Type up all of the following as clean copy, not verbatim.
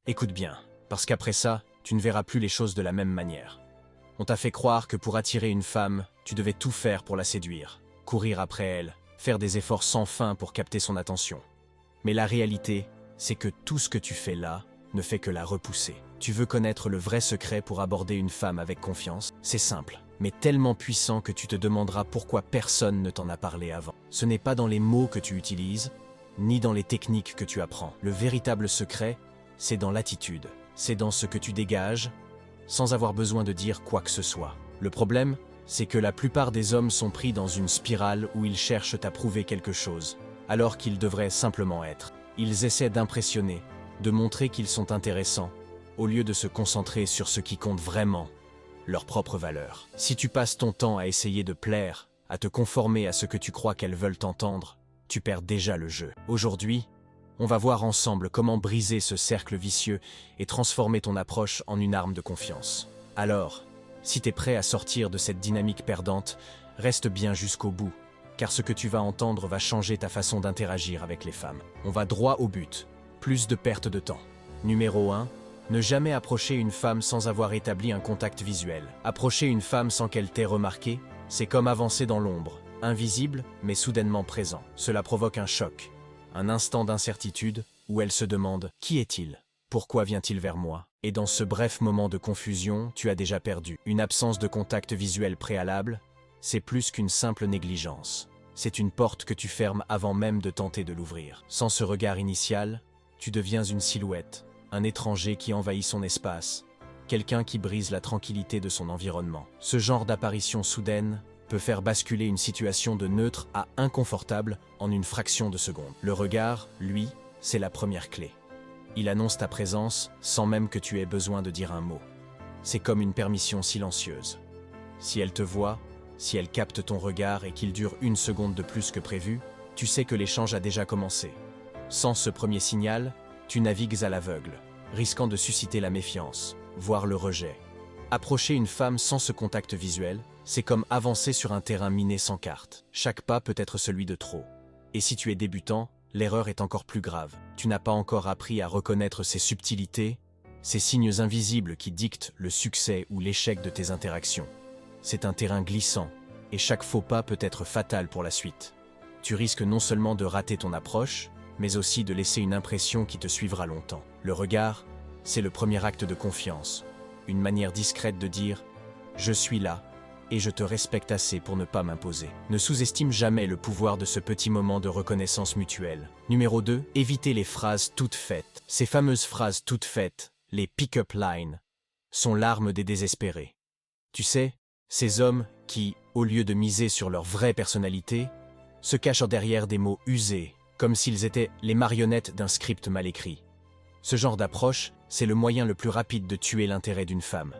Écoute bien, parce qu'après ça, tu ne verras plus les choses de la même manière. On t'a fait croire que pour attirer une femme, tu devais tout faire pour la séduire, courir après elle, faire des efforts sans fin pour capter son attention. Mais la réalité, c'est que tout ce que tu fais là ne fait que la repousser. Tu veux connaître le vrai secret pour aborder une femme avec confiance? C'est simple, mais tellement puissant que tu te demanderas pourquoi personne ne t'en a parlé avant. Ce n'est pas dans les mots que tu utilises, ni dans les techniques que tu apprends. Le véritable secret, c'est dans l'attitude. C'est dans ce que tu dégages, sans avoir besoin de dire quoi que ce soit. Le problème, c'est que la plupart des hommes sont pris dans une spirale où ils cherchent à prouver quelque chose, alors qu'ils devraient simplement être. Ils essaient d'impressionner, de montrer qu'ils sont intéressants, au lieu de se concentrer sur ce qui compte vraiment, leur propre valeur. Si tu passes ton temps à essayer de plaire, à te conformer à ce que tu crois qu'elles veulent entendre, tu perds déjà le jeu. Aujourd'hui, on va voir ensemble comment briser ce cercle vicieux et transformer ton approche en une arme de confiance. Alors, si t'es prêt à sortir de cette dynamique perdante, reste bien jusqu'au bout, car ce que tu vas entendre va changer ta façon d'interagir avec les femmes. On va droit au but, plus de perte de temps. Numéro 1. Ne jamais approcher une femme sans avoir établi un contact visuel. Approcher une femme sans qu'elle t'ait remarqué, c'est comme avancer dans l'ombre, invisible mais soudainement présent. Cela provoque un choc, un instant d'incertitude où elle se demande « Qui est-il ? Pourquoi vient-il vers moi ?» Et dans ce bref moment de confusion, tu as déjà perdu. Une absence de contact visuel préalable, c'est plus qu'une simple négligence. C'est une porte que tu fermes avant même de tenter de l'ouvrir. Sans ce regard initial, tu deviens une silhouette, un étranger qui envahit son espace, quelqu'un qui brise la tranquillité de son environnement. Ce genre d'apparition soudaine peut faire basculer une situation de neutre à inconfortable en une fraction de seconde. Le regard, lui, c'est la première clé. Il annonce ta présence sans même que tu aies besoin de dire un mot. C'est comme une permission silencieuse. Si elle te voit, si elle capte ton regard et qu'il dure une seconde de plus que prévu, tu sais que l'échange a déjà commencé. Sans ce premier signal, tu navigues à l'aveugle, risquant de susciter la méfiance, voire le rejet. Approcher une femme sans ce contact visuel, c'est comme avancer sur un terrain miné sans carte. Chaque pas peut être celui de trop. Et si tu es débutant, l'erreur est encore plus grave. Tu n'as pas encore appris à reconnaître ces subtilités, ces signes invisibles qui dictent le succès ou l'échec de tes interactions. C'est un terrain glissant, et chaque faux pas peut être fatal pour la suite. Tu risques non seulement de rater ton approche, mais aussi de laisser une impression qui te suivra longtemps. Le regard, c'est le premier acte de confiance, une manière discrète de dire « Je suis là, et je te respecte assez pour ne pas m'imposer ». Ne sous-estime jamais le pouvoir de ce petit moment de reconnaissance mutuelle. Numéro 2, évitez les phrases toutes faites. Ces fameuses phrases toutes faites, les pick-up lines, sont l'arme des désespérés. Tu sais, ces hommes qui, au lieu de miser sur leur vraie personnalité, se cachent derrière des mots usés, comme s'ils étaient les marionnettes d'un script mal écrit. Ce genre d'approche, c'est le moyen le plus rapide de tuer l'intérêt d'une femme.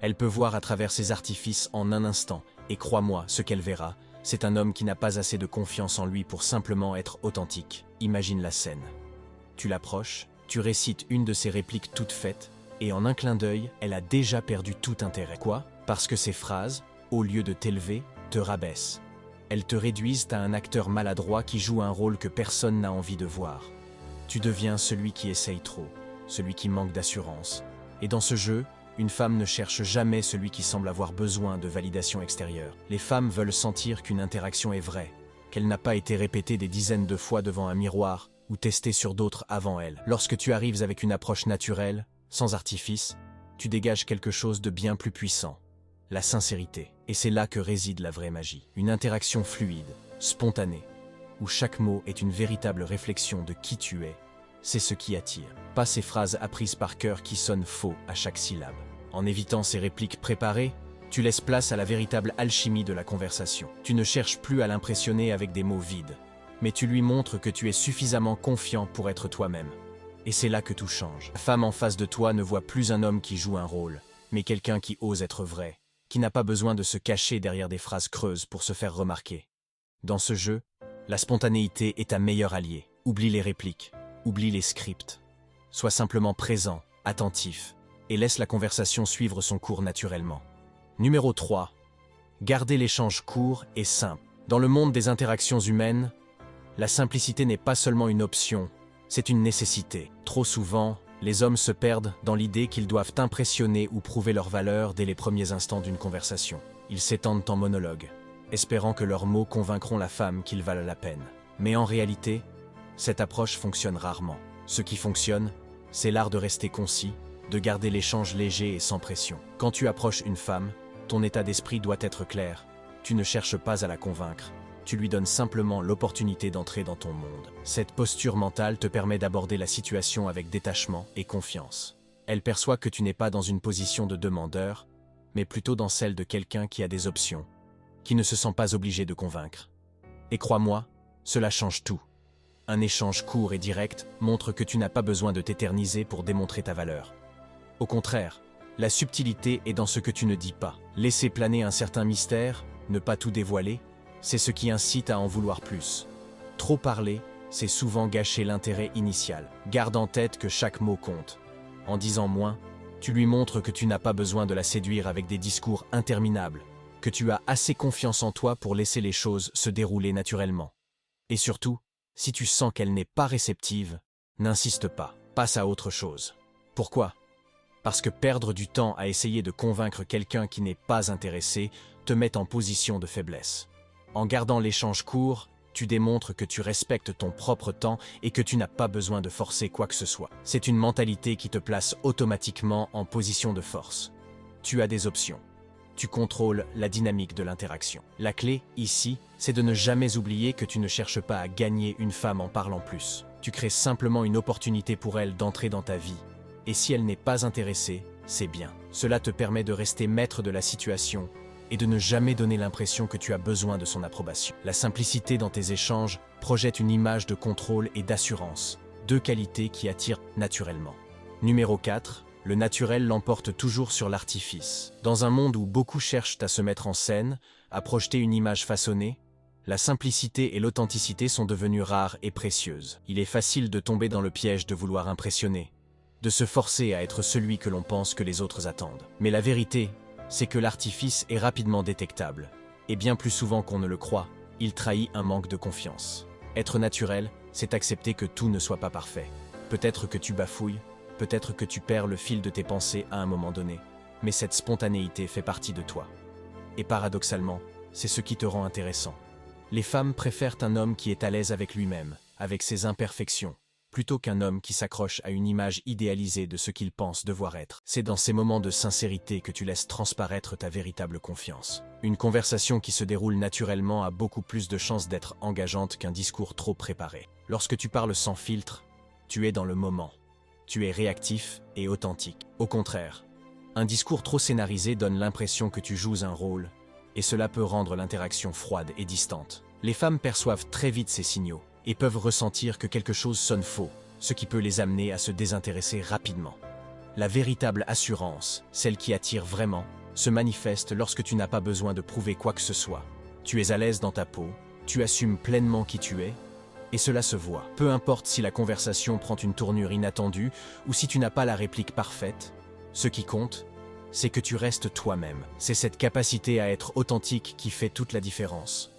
Elle peut voir à travers ses artifices en un instant, et crois-moi, ce qu'elle verra, c'est un homme qui n'a pas assez de confiance en lui pour simplement être authentique. Imagine la scène. Tu l'approches, tu récites une de ses répliques toutes faites, et en un clin d'œil, elle a déjà perdu tout intérêt. Quoi ? Parce que ces phrases, au lieu de t'élever, te rabaissent. Elles te réduisent à un acteur maladroit qui joue un rôle que personne n'a envie de voir. Tu deviens celui qui essaye trop, celui qui manque d'assurance. Et dans ce jeu, une femme ne cherche jamais celui qui semble avoir besoin de validation extérieure. Les femmes veulent sentir qu'une interaction est vraie, qu'elle n'a pas été répétée des dizaines de fois devant un miroir ou testée sur d'autres avant elle. Lorsque tu arrives avec une approche naturelle, sans artifice, tu dégages quelque chose de bien plus puissant. La sincérité. Et c'est là que réside la vraie magie. Une interaction fluide, spontanée, où chaque mot est une véritable réflexion de qui tu es, c'est ce qui attire. Pas ces phrases apprises par cœur qui sonnent faux à chaque syllabe. En évitant ces répliques préparées, tu laisses place à la véritable alchimie de la conversation. Tu ne cherches plus à l'impressionner avec des mots vides, mais tu lui montres que tu es suffisamment confiant pour être toi-même. Et c'est là que tout change. La femme en face de toi ne voit plus un homme qui joue un rôle, mais quelqu'un qui ose être vrai, qui n'a pas besoin de se cacher derrière des phrases creuses pour se faire remarquer. Dans ce jeu, la spontanéité est ta meilleure alliée. Oublie les répliques, oublie les scripts. Sois simplement présent, attentif, et laisse la conversation suivre son cours naturellement. Numéro 3. Gardez l'échange court et simple. Dans le monde des interactions humaines, la simplicité n'est pas seulement une option, c'est une nécessité. Trop souvent, Les hommes se perdent dans l'idée qu'ils doivent impressionner ou prouver leur valeur dès les premiers instants d'une conversation. Ils s'étendent en monologue, espérant que leurs mots convaincront la femme qu'ils valent la peine. Mais en réalité, cette approche fonctionne rarement. Ce qui fonctionne, c'est l'art de rester concis, de garder l'échange léger et sans pression. Quand tu approches une femme, ton état d'esprit doit être clair. Tu ne cherches pas à la convaincre. Tu lui donnes simplement l'opportunité d'entrer dans ton monde. Cette posture mentale te permet d'aborder la situation avec détachement et confiance. Elle perçoit que tu n'es pas dans une position de demandeur, mais plutôt dans celle de quelqu'un qui a des options, qui ne se sent pas obligé de convaincre. Et crois-moi, cela change tout. Un échange court et direct montre que tu n'as pas besoin de t'éterniser pour démontrer ta valeur. Au contraire, la subtilité est dans ce que tu ne dis pas. Laisser planer un certain mystère, ne pas tout dévoiler, c'est ce qui incite à en vouloir plus. Trop parler, c'est souvent gâcher l'intérêt initial. Garde en tête que chaque mot compte. En disant moins, tu lui montres que tu n'as pas besoin de la séduire avec des discours interminables, que tu as assez confiance en toi pour laisser les choses se dérouler naturellement. Et surtout, si tu sens qu'elle n'est pas réceptive, n'insiste pas, passe à autre chose. Pourquoi ? Parce que perdre du temps à essayer de convaincre quelqu'un qui n'est pas intéressé te met en position de faiblesse. En gardant l'échange court, tu démontres que tu respectes ton propre temps et que tu n'as pas besoin de forcer quoi que ce soit. C'est une mentalité qui te place automatiquement en position de force. Tu as des options. Tu contrôles la dynamique de l'interaction. La clé, ici, c'est de ne jamais oublier que tu ne cherches pas à gagner une femme en parlant plus. Tu crées simplement une opportunité pour elle d'entrer dans ta vie. Et si elle n'est pas intéressée, c'est bien. Cela te permet de rester maître de la situation et de ne jamais donner l'impression que tu as besoin de son approbation. La simplicité dans tes échanges projette une image de contrôle et d'assurance, deux qualités qui attirent naturellement. Numéro 4. Le naturel l'emporte toujours sur l'artifice. Dans un monde où beaucoup cherchent à se mettre en scène, à projeter une image façonnée, la simplicité et l'authenticité sont devenues rares et précieuses. Il est facile de tomber dans le piège de vouloir impressionner, de se forcer à être celui que l'on pense que les autres attendent. Mais la vérité, c'est que l'artifice est rapidement détectable. Et bien plus souvent qu'on ne le croit, il trahit un manque de confiance. Être naturel, c'est accepter que tout ne soit pas parfait. Peut-être que tu bafouilles, peut-être que tu perds le fil de tes pensées à un moment donné, mais cette spontanéité fait partie de toi. Et paradoxalement, c'est ce qui te rend intéressant. Les femmes préfèrent un homme qui est à l'aise avec lui-même, avec ses imperfections, plutôt qu'un homme qui s'accroche à une image idéalisée de ce qu'il pense devoir être. C'est dans ces moments de sincérité que tu laisses transparaître ta véritable confiance. Une conversation qui se déroule naturellement a beaucoup plus de chances d'être engageante qu'un discours trop préparé. Lorsque tu parles sans filtre, tu es dans le moment. Tu es réactif et authentique. Au contraire, un discours trop scénarisé donne l'impression que tu joues un rôle, et cela peut rendre l'interaction froide et distante. Les femmes perçoivent très vite ces signaux et peuvent ressentir que quelque chose sonne faux, ce qui peut les amener à se désintéresser rapidement. La véritable assurance, celle qui attire vraiment, se manifeste lorsque tu n'as pas besoin de prouver quoi que ce soit. Tu es à l'aise dans ta peau, tu assumes pleinement qui tu es, et cela se voit. Peu importe si la conversation prend une tournure inattendue ou si tu n'as pas la réplique parfaite, ce qui compte, c'est que tu restes toi-même. C'est cette capacité à être authentique qui fait toute la différence.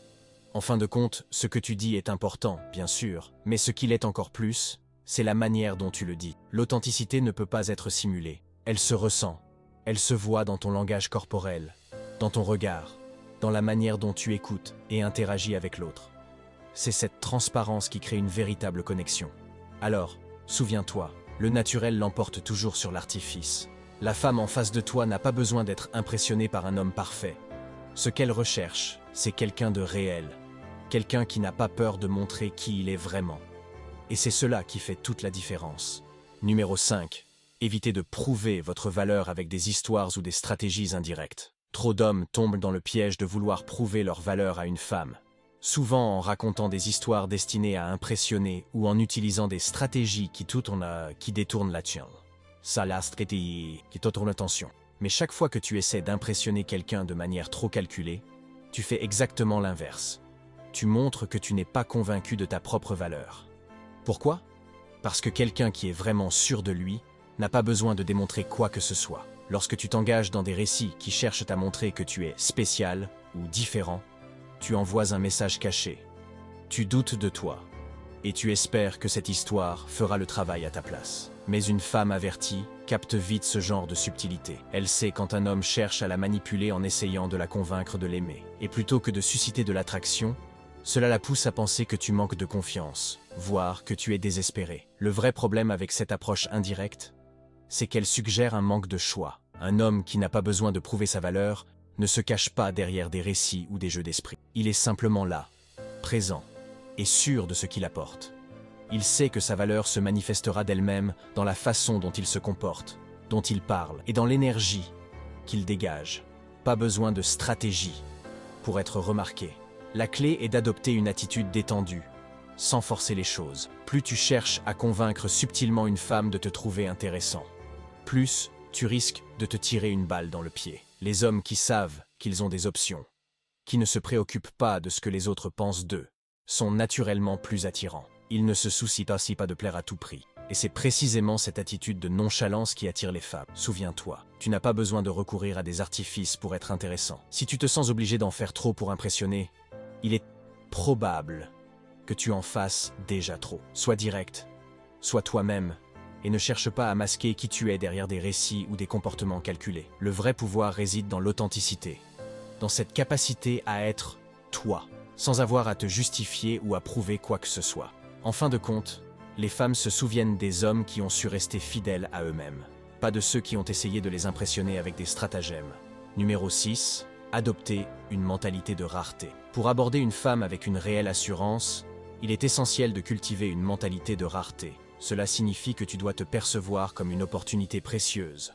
En fin de compte, ce que tu dis est important, bien sûr, mais ce qu'il est encore plus, c'est la manière dont tu le dis. L'authenticité ne peut pas être simulée. Elle se ressent. Elle se voit dans ton langage corporel, dans ton regard, dans la manière dont tu écoutes et interagis avec l'autre. C'est cette transparence qui crée une véritable connexion. Alors, souviens-toi, le naturel l'emporte toujours sur l'artifice. La femme en face de toi n'a pas besoin d'être impressionnée par un homme parfait. Ce qu'elle recherche, c'est quelqu'un de réel. Quelqu'un qui n'a pas peur de montrer qui il est vraiment. Et c'est cela qui fait toute la différence. Numéro 5. Évitez de prouver votre valeur avec des histoires ou des stratégies indirectes. Trop d'hommes tombent dans le piège de vouloir prouver leur valeur à une femme, souvent en racontant des histoires destinées à impressionner ou en utilisant des stratégies qui détournent l'attention. Ça, la stratégie qui te tourne l'attention. Mais chaque fois que tu essaies d'impressionner quelqu'un de manière trop calculée, tu fais exactement l'inverse. Tu montres que tu n'es pas convaincu de ta propre valeur. Pourquoi ? Parce que quelqu'un qui est vraiment sûr de lui n'a pas besoin de démontrer quoi que ce soit. Lorsque tu t'engages dans des récits qui cherchent à montrer que tu es spécial ou différent, tu envoies un message caché. Tu doutes de toi et tu espères que cette histoire fera le travail à ta place. Mais une femme avertie capte vite ce genre de subtilité. Elle sait quand un homme cherche à la manipuler en essayant de la convaincre de l'aimer. Et plutôt que de susciter de l'attraction, cela la pousse à penser que tu manques de confiance, voire que tu es désespéré. Le vrai problème avec cette approche indirecte, c'est qu'elle suggère un manque de choix. Un homme qui n'a pas besoin de prouver sa valeur ne se cache pas derrière des récits ou des jeux d'esprit. Il est simplement là, présent, et sûr de ce qu'il apporte. Il sait que sa valeur se manifestera d'elle-même dans la façon dont il se comporte, dont il parle, et dans l'énergie qu'il dégage. Pas besoin de stratégie pour être remarqué. La clé est d'adopter une attitude détendue, sans forcer les choses. Plus tu cherches à convaincre subtilement une femme de te trouver intéressant, plus tu risques de te tirer une balle dans le pied. Les hommes qui savent qu'ils ont des options, qui ne se préoccupent pas de ce que les autres pensent d'eux, sont naturellement plus attirants. Ils ne se soucient ainsi pas de plaire à tout prix. Et c'est précisément cette attitude de nonchalance qui attire les femmes. Souviens-toi, tu n'as pas besoin de recourir à des artifices pour être intéressant. Si tu te sens obligé d'en faire trop pour impressionner, il est probable que tu en fasses déjà trop. Sois direct, sois toi-même, et ne cherche pas à masquer qui tu es derrière des récits ou des comportements calculés. Le vrai pouvoir réside dans l'authenticité, dans cette capacité à être toi, sans avoir à te justifier ou à prouver quoi que ce soit. En fin de compte, les femmes se souviennent des hommes qui ont su rester fidèles à eux-mêmes, pas de ceux qui ont essayé de les impressionner avec des stratagèmes. Numéro 6. Adopter une mentalité de rareté. Pour aborder une femme avec une réelle assurance, il est essentiel de cultiver une mentalité de rareté. Cela signifie que tu dois te percevoir comme une opportunité précieuse,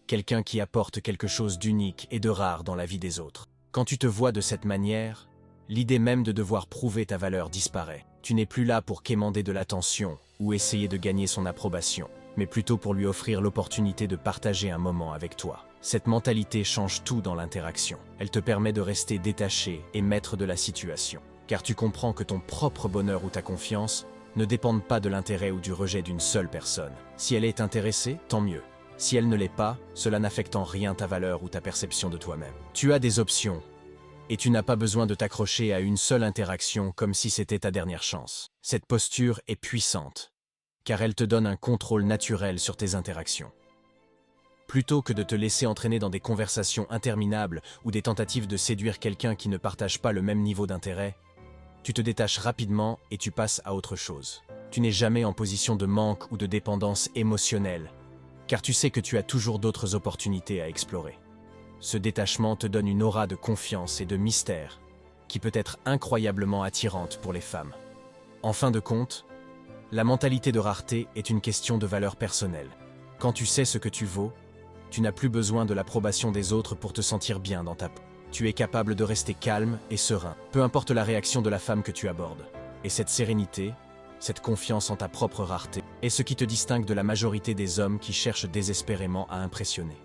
quelqu'un qui apporte quelque chose d'unique et de rare dans la vie des autres. Quand tu te vois de cette manière, l'idée même de devoir prouver ta valeur disparaît. Tu n'es plus là pour quémander de l'attention ou essayer de gagner son approbation, mais plutôt pour lui offrir l'opportunité de partager un moment avec toi. Cette mentalité change tout dans l'interaction. Elle te permet de rester détaché et maître de la situation, car tu comprends que ton propre bonheur ou ta confiance ne dépendent pas de l'intérêt ou du rejet d'une seule personne. Si elle est intéressée, tant mieux. Si elle ne l'est pas, cela n'affecte en rien ta valeur ou ta perception de toi-même. Tu as des options, et tu n'as pas besoin de t'accrocher à une seule interaction comme si c'était ta dernière chance. Cette posture est puissante, car elle te donne un contrôle naturel sur tes interactions. Plutôt que de te laisser entraîner dans des conversations interminables ou des tentatives de séduire quelqu'un qui ne partage pas le même niveau d'intérêt, tu te détaches rapidement et tu passes à autre chose. Tu n'es jamais en position de manque ou de dépendance émotionnelle, car tu sais que tu as toujours d'autres opportunités à explorer. Ce détachement te donne une aura de confiance et de mystère qui peut être incroyablement attirante pour les femmes. En fin de compte, la mentalité de rareté est une question de valeur personnelle. Quand tu sais ce que tu vaux, tu n'as plus besoin de l'approbation des autres pour te sentir bien dans ta peau. Tu es capable de rester calme et serein, peu importe la réaction de la femme que tu abordes. Et cette sérénité, cette confiance en ta propre rareté, est ce qui te distingue de la majorité des hommes qui cherchent désespérément à impressionner.